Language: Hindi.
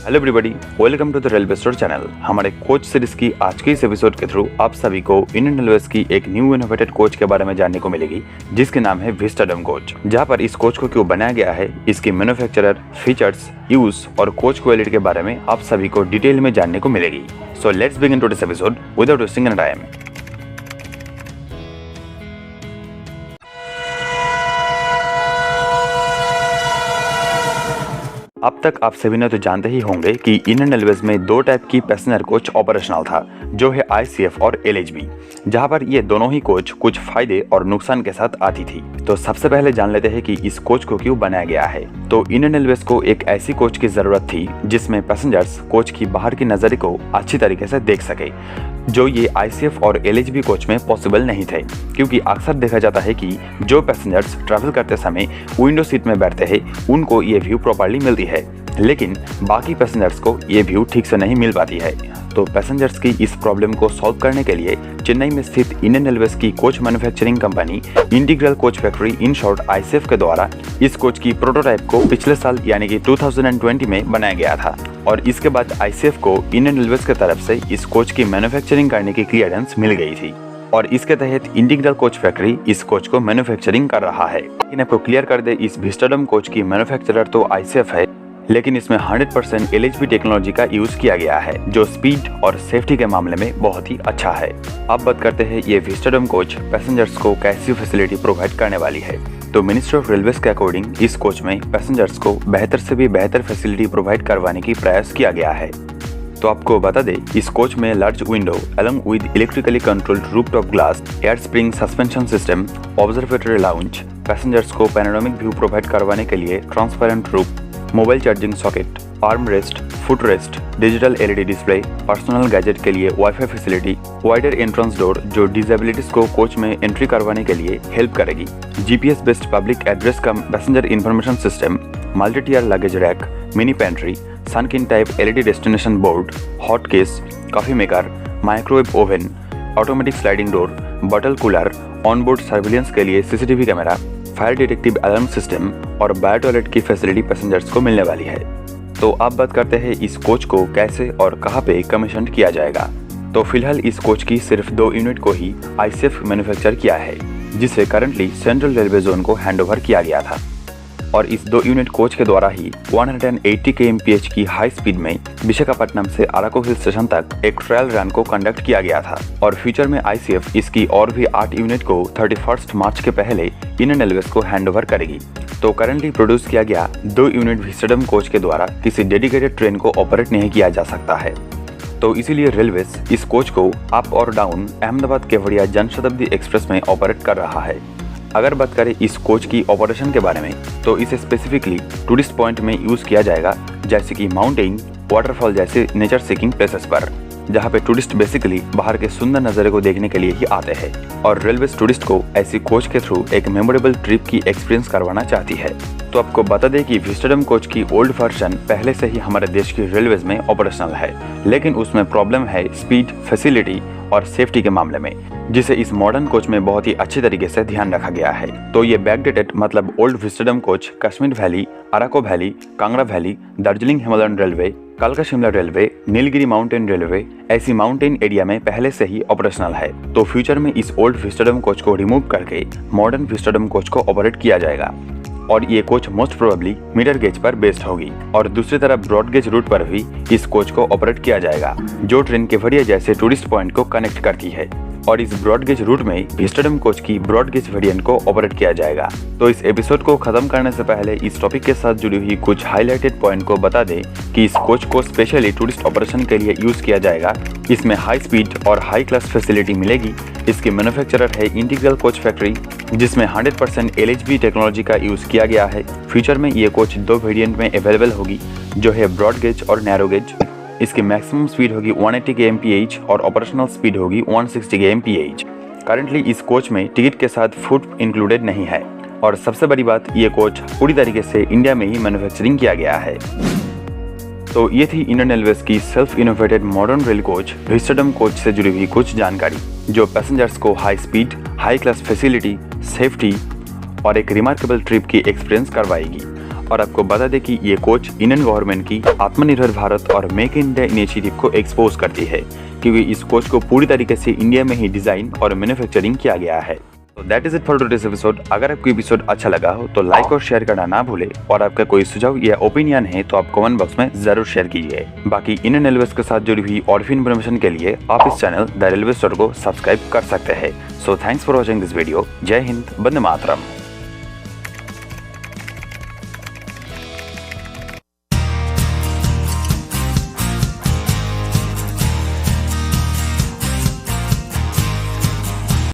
Hello everybody, welcome to the railway store channel. हमारे कोच सीरीज की आज के इस एपिसोड के थ्रू आप सभी को इंडियन रेलवेज की एक न्यू इनोवेटेड कोच के बारे में जानने को मिलेगी, जिसके नाम है विस्टाडोम कोच। जहां पर इस कोच को क्यों बनाया गया है, इसकी मैन्युफैक्चरर, फीचर्स, यूज और कोच क्वालिटी के बारे में आप सभी को डिटेल में जानने को मिलेगी। So let's begin today's episode without wasting any time. अब तक आप सभी ने तो जानते ही होंगे कि इंडियन रेलवेज में दो टाइप की पैसेंजर कोच ऑपरेशनल था, जो है आईसीएफ और एलएचबी, जहां पर ये दोनों ही कोच कुछ फायदे और नुकसान के साथ आती थी। तो सबसे पहले जान लेते हैं कि इस कोच को क्यों बनाया गया है। तो इंडियन रेलवेज को एक ऐसी कोच की जरूरत थी जिसमें पैसेंजर्स कोच की बाहर की नजर को अच्छी तरीके से देख सके, जो ये आईसीएफ और एलएचबी कोच में पॉसिबल नहीं थे। क्योंकि अक्सर देखा जाता है कि जो पैसेंजर्स ट्रैवल करते समय विंडो सीट में बैठते हैं उनको ये व्यू प्रॉपर्ली मिलती है, लेकिन बाकी पैसेंजर्स को ये व्यू ठीक से नहीं मिल पाती है। तो पैसेंजर्स की इस प्रॉब्लम को सॉल्व करने के लिए चेन्नई में स्थित इंडियन रेलवेज की coach manufacturing company integral coach factory in short ICF के द्वारा इस कोच की प्रोटोटाइप को पिछले साल यानी कि 2020 में बनाया गया था। और इसके बाद आईसीएफ को इंडियन रेलवेज की तरफ से इस कोच की मैन्युफैक्चरिंग करने की क्लियरेंस मिल गई थी, और इसके तहत इंटीग्रल कोच फैक्ट्री इस कोच को मैन्युफैक्चरिंग कर रहा है। लेकिन आपको क्लियर कर दे, इस विस्टाडोम कोच की मैन्युफैक्चरर तो आईसीएफ है, लेकिन इसमें 100% एलएचबी टेक्नोलॉजी का यूज किया गया है, जो स्पीड और सेफ्टी के मामले में बहुत ही अच्छा है। अब बात करते हैं ये विस्टाडोम कोच पैसेंजर्स को कैसी फैसिलिटी प्रोवाइड करने वाली है। तो मिनिस्ट्री ऑफ रेलवेज के अकॉर्डिंग इस कोच में पैसेंजर्स को बेहतर से भी बेहतर फैसिलिटी प्रोवाइड करवाने की प्रयास किया गया है। तो आपको बता दें, इस कोच में large window along with electrically controlled rooftop glass, air spring suspension system, observatory lounge, passengers को पैनोरामिक व्यू प्रोवाइड करवाने के लिए transparent roof, mobile charging socket, arm rest, foot rest, digital LED display, personal gadget के लिए wifi facility, wider entrance door जो डिसेबिलिटीज को कोच में एंट्री करवाने के लिए हेल्प करेगी, GPS based public address cum passenger information system, multi tier luggage rack, mini pantry, सनकिन type LED destination board, hot case, coffee maker, microwave oven, automatic sliding door, bottle cooler, onboard surveillance के लिए CCTV camera, fire detective alarm system और बायो टॉयलेट की फैसिलिटी पैसेंजर्स को मिलने वाली है। तो अब बात करते हैं इस कोच को कैसे और कहां पे कमीशन किया जाएगा। तो फिलहाल इस कोच की सिर्फ 2 यूनिट को ही आईसीएफ मैन्युफैक्चर किया है, जिसे करंटली सेंट्रल रेलवे जोन को हैंडओवर किया गया था। और इस 2 यूनिट कोच के द्वारा ही 180 kmph की हाई स्पीड में विशाखापट्टनम से अराको हिल स्टेशन तक एक ट्रायल रन को कंडक्ट किया गया था। और फ्यूचर में आईसीएफ इसकी और भी 8 यूनिट को 31 मार्च के पहले इंडियन रेलवेज को हैंडओवर करेगी। तो करंटली प्रोड्यूस किया गया 2 यूनिट विस्टाडोम कोच के द्वारा किसी डेडिकेटेड ट्रेन को ऑपरेट नहीं किया जा सकता है। तो इसीलिए रेलवेज इस कोच को अप और डाउन अहमदाबाद केवड़िया जनशताब्दी एक्सप्रेस में ऑपरेट कर रहा है। अगर बात करें इस कोच की ऑपरेशन के बारे में, तो इसे स्पेसिफिकली टूरिस्ट पॉइंट में यूज किया जाएगा, जैसे कि माउंटेन, वाटरफॉल जैसे नेचर सीकिंग प्लेसेस पर, जहां पे टूरिस्ट बेसिकली बाहर के सुंदर नज़ारे को देखने के लिए ही आते हैं। और रेलवे टूरिस्ट को ऐसी कोच के थ्रू एक मेमोरेबल ट्रिप की एक्सपीरियंस करवाना चाहती है। तो आपको बता दें कि विस्टाडोम कोच की ओल्ड वर्जन पहले से ही हमारे देश की रेलवेज में ऑपरेशनल है, लेकिन उसमें प्रॉब्लम है स्पीड, फैसिलिटी और सेफ्टी के मामले में, जिसे इस मॉडर्न कोच में बहुत ही अच्छी तरीके से ध्यान रखा गया है। तो ये बैकडेटेड मतलब old vistadome coach Kashmir valley, Araku valley, Kangra valley, Darjeeling Himalayan railway, कालका Shimla railway, Nilgiri mountain railway ऐसी माउंटेन एरिया में पहले से ही ऑपरेशनल है। तो फ्यूचर में इस ओल्ड विस्टाडोम कोच को रिमूव करके मॉडर्न विस्टाडोम कोच को ऑपरेट किया जाएगा, और ये coach most probably metre gauge पर बेस्ड होगी। और दूसरी तरफ ब्रॉड गेज रूट पर भी इस कोच को ऑपरेट किया जाएगा, जो ट्रेन केवड़िया जैसे टूरिस्ट पॉइंट को कनेक्ट करती है। और इस ब्रॉड गेज रूट में विस्टाडोम कोच की ब्रॉड गेज वेरिएंट को ऑपरेट किया जाएगा। तो इस एपिसोड को खत्म करने से पहले इस टॉपिक के साथ जुड़ी हुई कुछ हाईलाइटेड पॉइंट को बता दें कि इस कोच को स्पेशली टूरिस्ट ऑपरेशन के लिए यूज किया जाएगा। इसमें हाई स्पीड और हाई क्लास फैसिलिटी मिलेगी। इसकी मैन्युफैक्चरर है इंटीग्रल कोच फैक्ट्री, जिसमें 100% एलएचबी टेक्नोलॉजी का यूज किया गया है। फ्यूचर में ये कोच 2 वेरिएंट में अवेलेबल होगी, जो है ब्रॉड गेज और नैरो गेज। इसकी मैक्सिमम स्पीड होगी 180 kmph और ऑपरेशनल स्पीड होगी 160 kmph। करंटली इस कोच में टिकट के साथ फूड इंक्लूडेड नहीं है। और सबसे बड़ी बात, ये कोच पूरी तरीके से इंडिया में ही मैन्युफैक्चरिंग किया गया है। तो ये थी इंडियन रेलवेज की self innovated modern rail coach vistadome coach से जुड़ी हुई कुछ जानकारी, जो पैसेंजर्स को high speed, high class facility, safety और एक रिमार्केबल ट्रिप की एक्सपीरियंस करवाएगी। और आपको बता दें कि ये कोच इंडियन गवर्नमेंट की आत्मनिर्भर भारत और मेक इन इंडिया इनिशिएटिव को एक्सपोज करती है, क्योंकि इस कोच को पूरी तरीके से इंडिया में ही डिजाइन और मैन्युफैक्चरिंग किया गया है। तो that is it for today's episode. अगर आपको एपिसोड अच्छा लगा हो तो लाइक और शेयर करना ना भूले, और आपका कोई सुझाव या ओपिनियन है तो आप कमेंट बॉक्स में जरूर शेयर कीजिए। बाकी इंडियन रेलवे के साथ जुड़ी हुई और भी इन्फॉर्मेशन के लिए आप इस चैनल द रेलवे स्टोर को सब्सक्राइब कर सकते हैं। So thanks for watching this video. जय हिंद, वंदे मातरम।